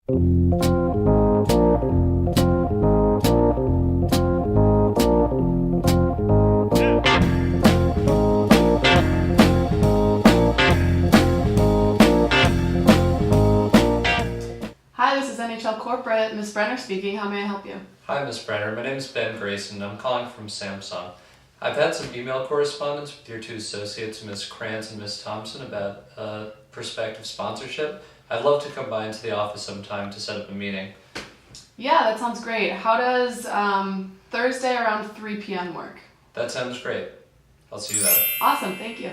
Hi, this is NHL Corporate. Ms. Brenner speaking. How may I help you? Hi, Ms. Brenner. My name is Ben Grayson. I'm calling from Samsung. I've had some email correspondence with your two associates, Ms. Krantz and Ms. Thompson, about prospective sponsorship. I'd love to come by into the office sometime to set up a meeting. Yeah, that sounds great. How does Thursday around 3 p.m. work? That sounds great. I'll see you then. Awesome, thank you.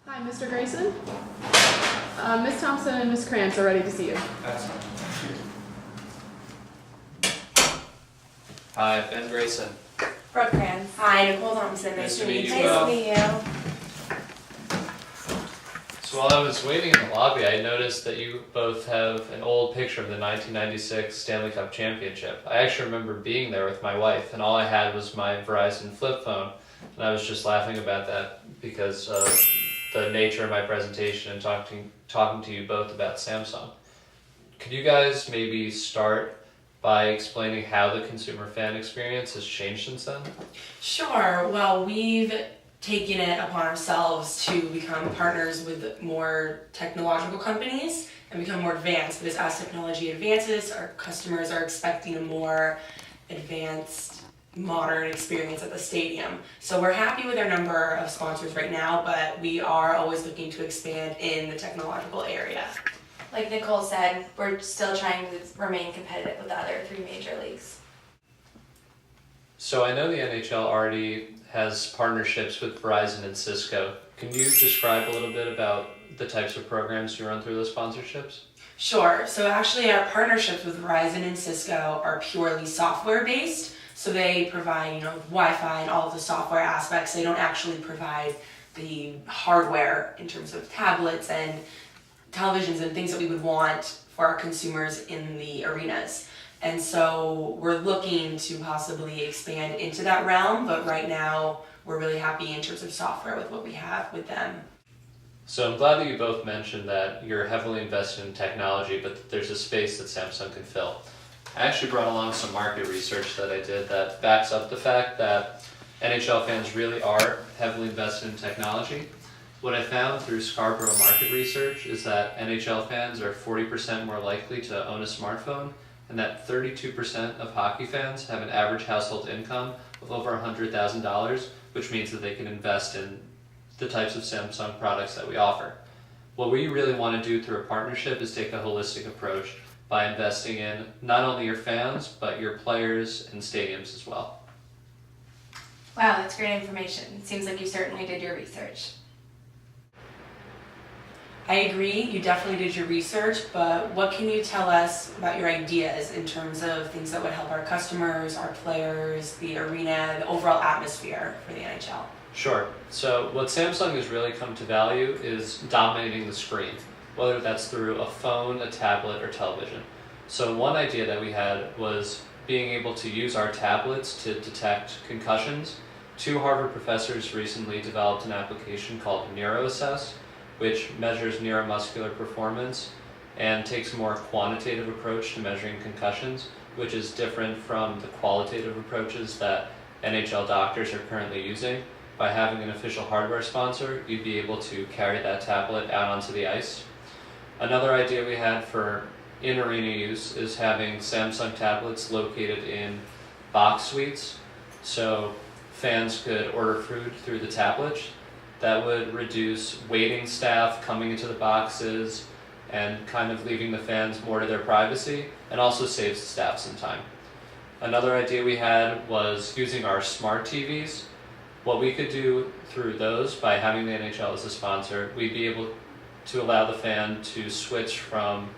Hi, Mr. Grayson. Ms. Thompson and Ms. Krantz are ready to see you. Excellent. Hi, Ben Grayson. Brooke Krantz. Hi, Nicole Thompson. Nice to meet you. Nice to meet you. So while I was waiting in the lobby, I noticed that you both have an old picture of the 1996 Stanley Cup Championship. I actually remember being there with my wife, and all I had was my Verizon flip phone, and I was just laughing about that because of the nature of my presentation and talking to you both about Samsung. Could you guys maybe start by explaining how the consumer fan experience has changed since then? Sure. Well, we've taken it upon ourselves to become partners with more technological companies and become more advanced, because as technology advances, our customers are expecting a more advanced, modern experience at the stadium. So we're happy with our number of sponsors right now, but we are always looking to expand in the technological area. Like Nicole said, we're still trying to remain competitive with the other three major leagues. So I know the NHL already has partnerships with Verizon and Cisco. Can you describe a little bit about the types of programs you run through those sponsorships? Sure. So actually our partnerships with Verizon and Cisco are purely software based. So they provide, Wi-Fi and all of the software aspects. They don't actually provide the hardware in terms of tablets and televisions and things that we would want for our consumers in the arenas. And so we're looking to possibly expand into that realm, but right now we're really happy in terms of software with what we have with them. So I'm glad that you both mentioned that you're heavily invested in technology, but that there's a space that Samsung can fill. I actually brought along some market research that I did that backs up the fact that NHL fans really are heavily invested in technology. What I found through Scarborough market research is that NHL fans are 40% more likely to own a smartphone, and that 32% of hockey fans have an average household income of over $100,000, which means that they can invest in the types of Samsung products that we offer. What we really want to do through a partnership is take a holistic approach by investing in not only your fans, but your players and stadiums as well. Wow, that's great information. It seems like you certainly did your research. I agree, you definitely did your research, but what can you tell us about your ideas in terms of things that would help our customers, our players, the arena, the overall atmosphere for the NHL? Sure. So what Samsung has really come to value is dominating the screen, whether that's through a phone, a tablet, or television. So one idea that we had was being able to use our tablets to detect concussions. Two Harvard professors recently developed an application called NeuroAssess, which measures neuromuscular performance and takes a more quantitative approach to measuring concussions, which is different from the qualitative approaches that NHL doctors are currently using. By having an official hardware sponsor, you'd be able to carry that tablet out onto the ice. Another idea we had for in-arena use is having Samsung tablets located in box suites, so fans could order food through the tablet. That would reduce waiting staff coming into the boxes and kind of leaving the fans more to their privacy, and also saves the staff some time. Another idea we had was using our smart TVs. What we could do through those, by having the NHL as a sponsor, we'd be able to allow the fan to switch from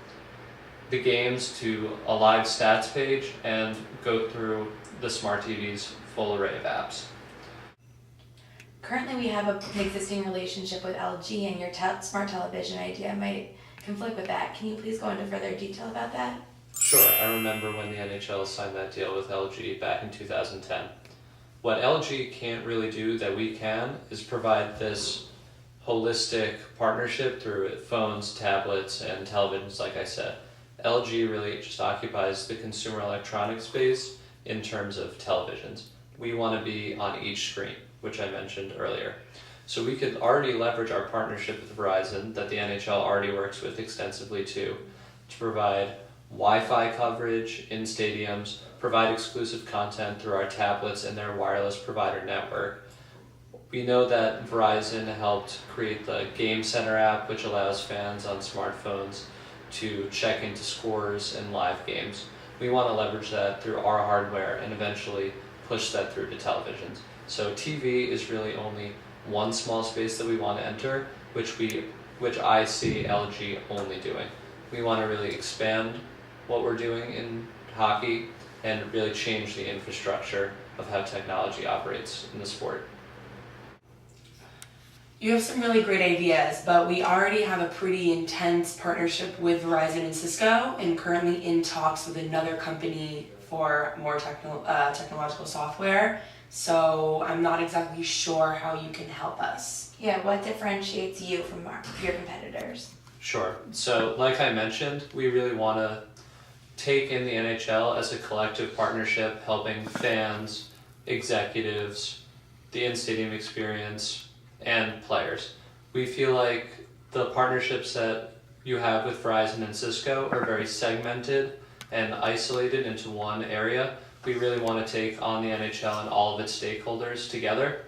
the games to a live stats page and go through the smart TV's full array of apps. Currently, we have an existing relationship with LG, and your smart television idea might conflict with that. Can you please go into further detail about that? Sure, I remember when the NHL signed that deal with LG back in 2010. What LG can't really do that we can is provide this holistic partnership through phones, tablets, and televisions, like I said. LG really just occupies the consumer electronics space in terms of televisions. We want to be on each screen, which I mentioned earlier. So we could already leverage our partnership with Verizon that the NHL already works with extensively too, to provide Wi-Fi coverage in stadiums, provide exclusive content through our tablets and their wireless provider network. We know that Verizon helped create the Game Center app, which allows fans on smartphones to check into scores and live games. We want to leverage that through our hardware and eventually push that through to televisions. So TV is really only one small space that we want to enter, which I see LG only doing. We want to really expand what we're doing in hockey and really change the infrastructure of how technology operates in the sport. You have some really great ideas, but we already have a pretty intense partnership with Verizon and Cisco, and currently in talks with another company for more technological software. So I'm not exactly sure how you can help us. Yeah, what differentiates you from your competitors? Sure. So like I mentioned, we really want to take in the NHL as a collective partnership, helping fans, executives, the in-stadium experience, and players. We feel like the partnerships that you have with Verizon and Cisco are very segmented and isolated into one area. We really want to take on the NHL and all of its stakeholders together.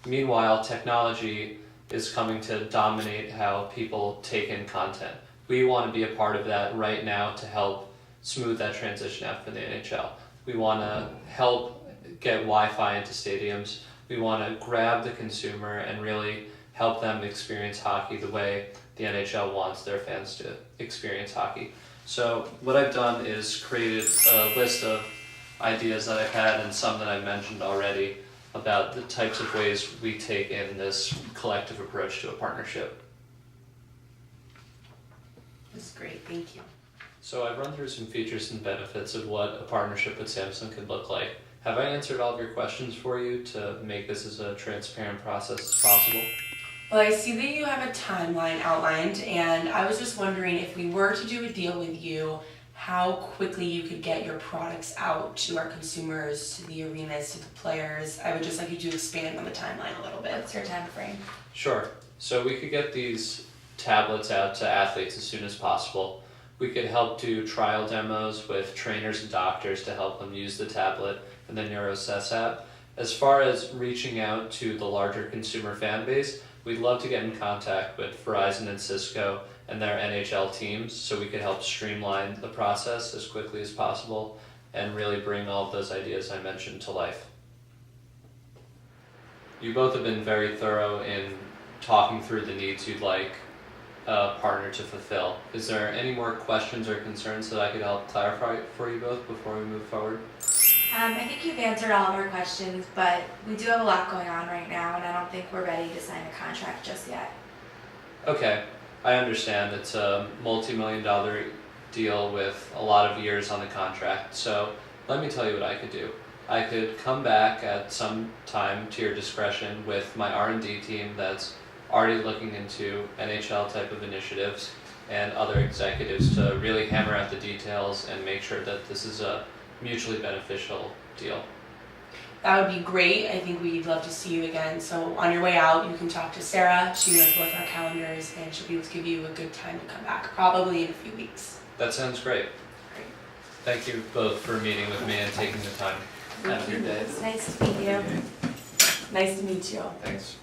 Meanwhile, technology is coming to dominate how people take in content. We want to be a part of that right now to help smooth that transition out for the NHL. We want to help get Wi-Fi into stadiums. We want to grab the consumer and really help them experience hockey the way the NHL wants their fans to experience hockey. So what I've done is created a list of ideas that I've had and some that I've mentioned already about the types of ways we take in this collective approach to a partnership. That's great, thank you. So I've run through some features and benefits of what a partnership with Samsung could look like. Have I answered all of your questions for you to make this as a transparent process as possible? Well, I see that you have a timeline outlined, and I was just wondering if we were to do a deal with you, how quickly you could get your products out to our consumers, to the arenas, to the players. I would just like you to expand on the timeline a little bit. What's your time frame? Sure. So we could get these tablets out to athletes as soon as possible. We could help do trial demos with trainers and doctors to help them use the tablet and the NeuroSess app. As far as reaching out to the larger consumer fan base, we'd love to get in contact with Verizon and Cisco and their NHL teams so we could help streamline the process as quickly as possible and really bring all of those ideas I mentioned to life. You both have been very thorough in talking through the needs you'd like a partner to fulfill. Is there any more questions or concerns that I could help clarify for you both before we move forward? I think you've answered all of our questions, but we do have a lot going on right now, and I don't think we're ready to sign a contract just yet. Okay, I understand. It's a multi-million-dollar deal with a lot of years on the contract, so let me tell you what I could do. I could come back at some time to your discretion with my R&D team that's already looking into NHL type of initiatives and other executives to really hammer out the details and make sure that this is a mutually beneficial deal. That would be great. I think we'd love to see you again. So on your way out, you can talk to Sarah. She knows both our calendars, and she'll be able to give you a good time to come back, probably in a few weeks. That sounds great. Great. Thank you both for meeting with me and taking the time. Have a good day. It's nice to meet you. Nice to meet you. Thanks.